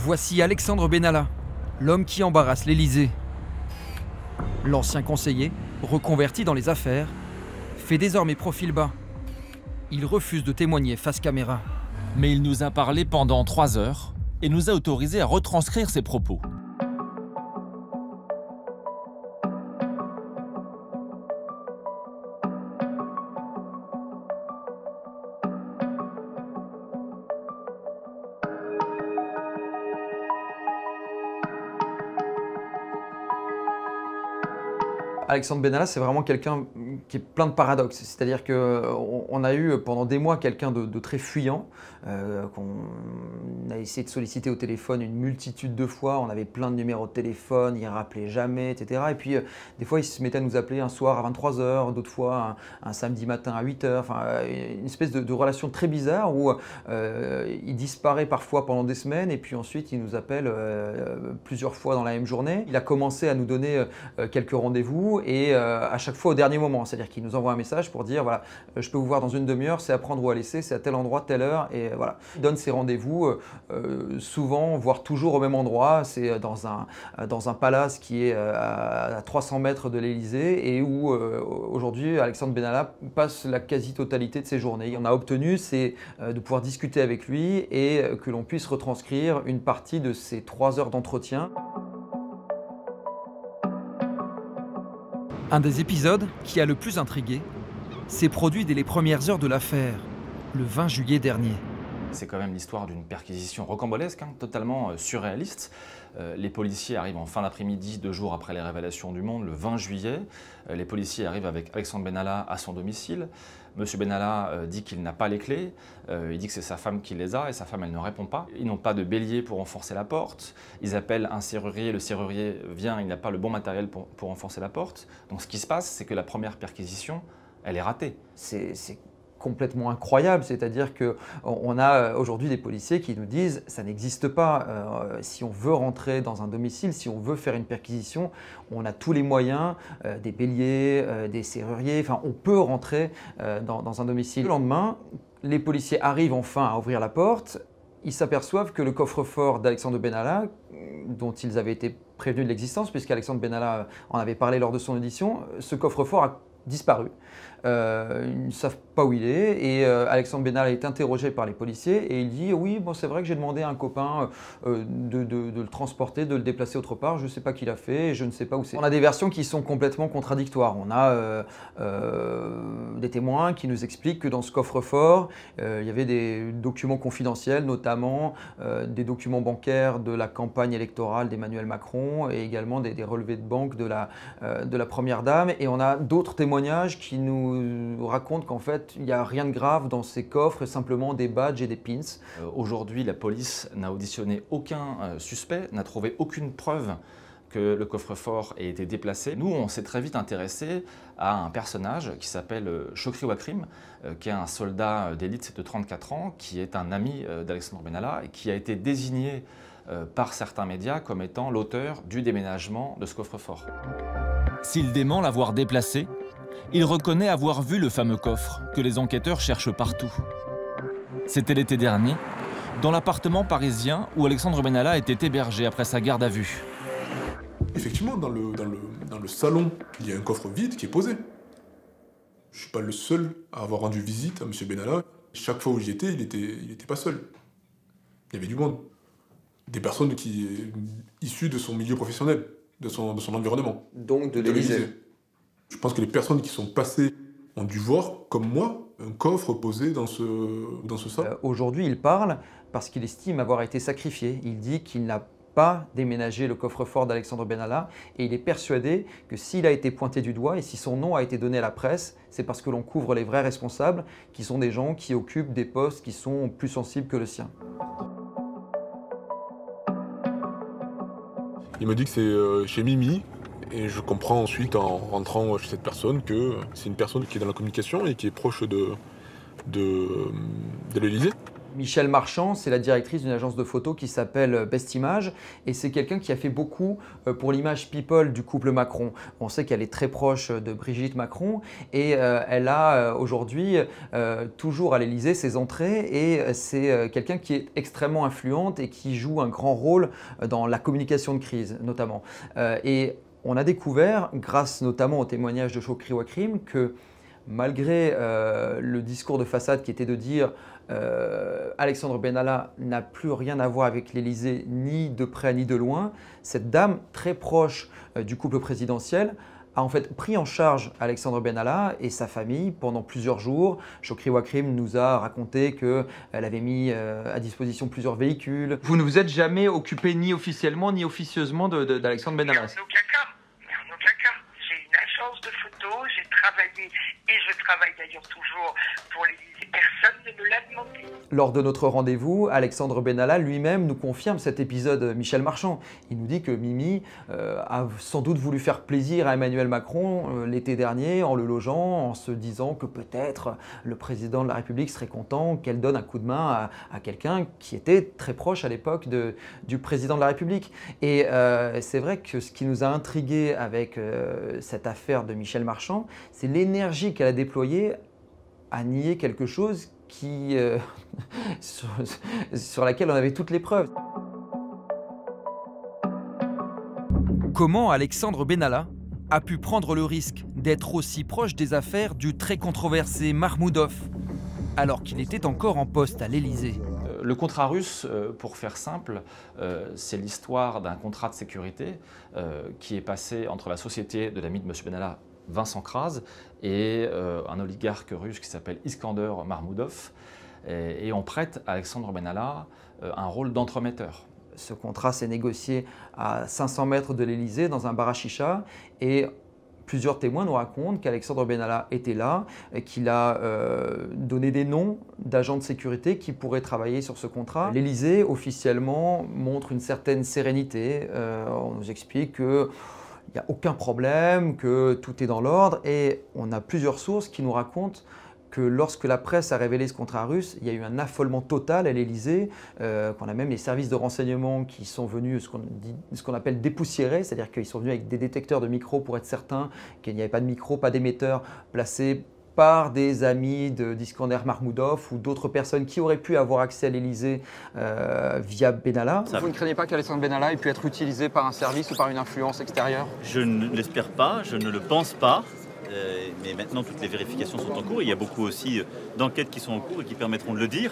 Voici Alexandre Benalla, l'homme qui embarrasse l'Élysée. L'ancien conseiller, reconverti dans les affaires, fait désormais profil bas. Il refuse de témoigner face caméra. Mais il nous a parlé pendant 3 heures et nous a autorisé à retranscrire ses propos. Alexandre Benalla, c'est vraiment quelqu'un qui est plein de paradoxes. C'est-à-dire qu'on a eu pendant des mois quelqu'un de très fuyant, qu'on a essayé de solliciter au téléphone une multitude de fois. On avait plein de numéros de téléphone, il ne rappelait jamais, etc. Et puis des fois, il se mettait à nous appeler un soir à 23 h, d'autres fois un samedi matin à 8 h. Enfin, une espèce de relation très bizarre où il disparaît parfois pendant des semaines et puis ensuite il nous appelle plusieurs fois dans la même journée. Il a commencé à nous donner quelques rendez-vous et à chaque fois au dernier moment, c'est-à-dire qu'il nous envoie un message pour dire voilà, je peux vous voir dans une demi-heure, c'est à prendre ou à laisser, c'est à tel endroit, telle heure, et voilà. Il donne ses rendez-vous souvent, voire toujours au même endroit, c'est dans un palace qui est à 300 mètres de l'Élysée et où aujourd'hui Alexandre Benalla passe la quasi-totalité de ses journées. On a obtenu, c'est de pouvoir discuter avec lui et que l'on puisse retranscrire une partie de ces 3 heures d'entretien. Un des épisodes qui a le plus intrigué s'est produit dès les premières heures de l'affaire, le 20 juillet dernier. C'est quand même l'histoire d'une perquisition rocambolesque, totalement surréaliste. Les policiers arrivent en fin d'après-midi, 2 jours après les révélations du Monde, le 20 juillet. Les policiers arrivent avec Alexandre Benalla à son domicile. Monsieur Benalla dit qu'il n'a pas les clés, il dit que c'est sa femme qui les a et sa femme elle ne répond pas. Ils n'ont pas de bélier pour renforcer la porte, ils appellent un serrurier, le serrurier vient, il n'a pas le bon matériel pour renforcer la porte. Donc ce qui se passe, c'est que la première perquisition, elle est ratée. C'est complètement incroyable, c'est-à-dire qu'on a aujourd'hui des policiers qui nous disent ça n'existe pas, si on veut rentrer dans un domicile, si on veut faire une perquisition, on a tous les moyens, des béliers, des serruriers, enfin on peut rentrer dans un domicile. Le lendemain, les policiers arrivent enfin à ouvrir la porte, ils s'aperçoivent que le coffre-fort d'Alexandre Benalla, dont ils avaient été prévenus de l'existence, puisqu'Alexandre Benalla en avait parlé lors de son audition, ce coffre-fort a disparu. Ils ne savent pas où il est et Alexandre Benalla est interrogé par les policiers et il dit oui, bon, c'est vrai que j'ai demandé à un copain de le transporter, de le déplacer autre part, je ne sais pas qui l'a fait et je ne sais pas où c'est. On a des versions qui sont complètement contradictoires. On a des témoins qui nous expliquent que dans ce coffre-fort, il y avait des documents confidentiels, notamment des documents bancaires de la campagne électorale d'Emmanuel Macron et également des relevés de banque de la Première Dame. Et on a d'autres témoignages qui nous racontent qu'en fait, il n'y a rien de grave dans ces coffres, simplement des badges et des pins. Aujourd'hui, la police n'a auditionné aucun suspect, n'a trouvé aucune preuve que le coffre-fort ait été déplacé. Nous, on s'est très vite intéressé à un personnage qui s'appelle Chokri Wakrim, qui est un soldat d'élite de 34 ans, qui est un ami d'Alexandre Benalla et qui a été désigné par certains médias comme étant l'auteur du déménagement de ce coffre-fort. S'il dément l'avoir déplacé, il reconnaît avoir vu le fameux coffre que les enquêteurs cherchent partout. C'était l'été dernier, dans l'appartement parisien où Alexandre Benalla était hébergé après sa garde à vue. Effectivement, dans le salon, il y a un coffre vide qui est posé. Je ne suis pas le seul à avoir rendu visite à M. Benalla. Chaque fois où j'y étais, il était pas seul. Il y avait du monde. Des personnes issues de son milieu professionnel, de son environnement. Donc de l'Élysée. Je pense que les personnes qui sont passées ont dû voir, comme moi, un coffre posé dans ce salon. Aujourd'hui, il parle parce qu'il estime avoir été sacrifié. Il dit qu'il n'a pas déménagé le coffre-fort d'Alexandre Benalla et il est persuadé que s'il a été pointé du doigt et si son nom a été donné à la presse, c'est parce que l'on couvre les vrais responsables, qui sont des gens qui occupent des postes qui sont plus sensibles que le sien. Il m'a dit que c'est chez Mimi. Et je comprends ensuite, en rentrant chez cette personne, que c'est une personne qui est dans la communication et qui est proche de l'Élysée. Michel Marchand, c'est la directrice d'une agence de photos qui s'appelle Best Image et c'est quelqu'un qui a fait beaucoup pour l'image people du couple Macron. On sait qu'elle est très proche de Brigitte Macron et elle a aujourd'hui toujours à l'Élysée ses entrées et c'est quelqu'un qui est extrêmement influente et qui joue un grand rôle dans la communication de crise notamment. Et on a découvert, grâce notamment au témoignage de Chokri Ouakrim, que malgré le discours de façade qui était de dire Alexandre Benalla n'a plus rien à voir avec l'Élysée, ni de près ni de loin, cette dame très proche du couple présidentiel a en fait pris en charge Alexandre Benalla et sa famille pendant plusieurs jours. Chokri Ouakrim nous a raconté qu'elle avait mis à disposition plusieurs véhicules. Vous ne vous êtes jamais occupé ni officiellement ni officieusement d'Alexandre Benalla? En aucun cas. En aucun cas. J'ai une agence de photos, j'ai travaillé et je travaille d'ailleurs toujours pour l'Élysée. Personne ne me l'a demandé. Lors de notre rendez-vous, Alexandre Benalla lui-même nous confirme cet épisode Michel Marchand. Il nous dit que Mimi a sans doute voulu faire plaisir à Emmanuel Macron l'été dernier en le logeant, en se disant que peut-être le président de la République serait content qu'elle donne un coup de main à quelqu'un qui était très proche à l'époque du président de la République. Et c'est vrai que ce qui nous a intrigués avec cette affaire de Michel Marchand, c'est l'énergie qu'elle a déployée à nier quelque chose qui, sur laquelle on avait toutes les preuves. Comment Alexandre Benalla a pu prendre le risque d'être aussi proche des affaires du très controversé Marmoudov, alors qu'il était encore en poste à l'Élysée? Le contrat russe, pour faire simple, c'est l'histoire d'un contrat de sécurité qui est passé entre la société de l'ami de M. Benalla, Vincent Kras, et un oligarque russe qui s'appelle Iskander Marmoudov. Et on prête à Alexandre Benalla un rôle d'entremetteur. Ce contrat s'est négocié à 500 mètres de l'Élysée dans un bar à chicha et plusieurs témoins nous racontent qu'Alexandre Benalla était là, qu'il a donné des noms d'agents de sécurité qui pourraient travailler sur ce contrat. L'Élysée officiellement montre une certaine sérénité. On nous explique que il n'y a aucun problème, que tout est dans l'ordre et on a plusieurs sources qui nous racontent que lorsque la presse a révélé ce contrat russe, il y a eu un affolement total à l'Élysée, qu'on a même les services de renseignement qui sont venus ce qu'on appelle dépoussiérer, c'est-à-dire qu'ils sont venus avec des détecteurs de micros pour être certains qu'il n'y avait pas de micro, pas d'émetteur placés par des amis d'Iskander Marmoudov ou d'autres personnes qui auraient pu avoir accès à l'Élysée via Benalla. Vous ne craignez pas qu'Alexandre Benalla ait pu être utilisé par un service ou par une influence extérieure? Je ne l'espère pas, je ne le pense pas. Mais maintenant, toutes les vérifications sont en cours. Il y a beaucoup aussi d'enquêtes qui sont en cours et qui permettront de le dire.